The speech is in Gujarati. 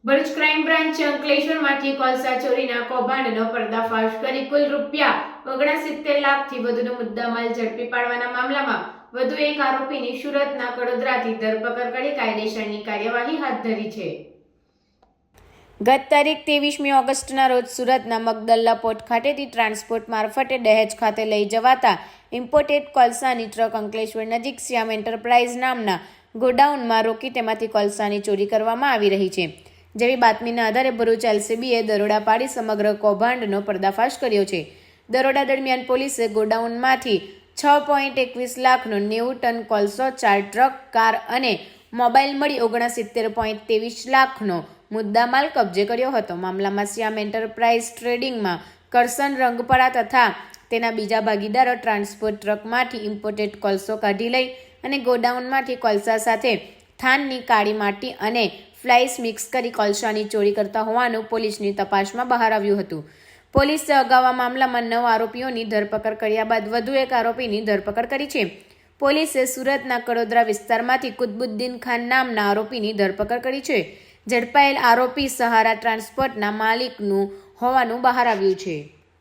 ભરૂચ ક્રાઇમ બ્રાન્ચે અંકલેશ્વરમાંથી કોલસા ચોરીના કૌભાંડનો પર્દાફાશ કરી કુલ ₹69 લાખથી વધુનો મુદ્દામાલ ઝડપી પાડવાના મામલામાં વધુ એક આરોપીની સુરતના કડોદરાથી ધરપકડ કરી કાયદેસરની કાર્યવાહી હાથ ધરી છે। ગત તારીખ 23મી ઓગસ્ટના રોજ સુરતના મગદલ્લા પોર્ટ ખાતેથી ટ્રાન્સપોર્ટ મારફતે દહેજ ખાતે લઈ જવાતા ઇમ્પોર્ટેડ કોલસાની ટ્રક અંકલેશ્વર નજીક શ્યામ એન્ટરપ્રાઇઝ નામના ગોડાઉનમાં રોકી તેમાંથી કોલસાની ચોરી કરવામાં આવી રહી છે। જેવી બાતમીના આધારે ભરૂચ એલસીબીએ દરોડા પાડી સમગ્ર કૌભાંડનો પર્દાફાશ કર્યો છે। દરોડા દરમિયાન પોલીસે ગોડાઉનમાંથી 6.21 લાખનો 90 ટન કોલસો, 4 ટ્રક, કાર અને મોબાઈલ મળી 69.23 લાખનો મુદ્દામાલ કબજે કર્યો હતો। મામલામાં શ્યામ એન્ટરપ્રાઇઝ ટ્રેડિંગમાં કરસન રંગપરા તથા તેના બીજા ભાગીદારો ટ્રાન્સપોર્ટ ટ્રકમાંથી ઇમ્પોર્ટેડ કોલસો કાઢી લઈ અને ગોડાઉનમાંથી કોલસા સાથે થાનની કાળી માટી અને ફ્લાઇસ મિક્સ કરી કોલસાની ચોરી કરતા હોવાનું પોલીસની તપાસમાં બહાર આવ્યું હતું। પોલીસે અગાઉ આ મામલામાં 9 આરોપીઓની ધરપકડ કર્યા બાદ વધુ એક આરોપીની ધરપકડ કરી છે। પોલીસે સુરતના કડોદરા વિસ્તારમાંથી કુતબુદ્દીન ખાન નામના આરોપીની ધરપકડ કરી છે। ઝડપાયેલ આરોપી સહારા ટ્રાન્સપોર્ટના માલિકનું હોવાનું બહાર આવ્યું છે।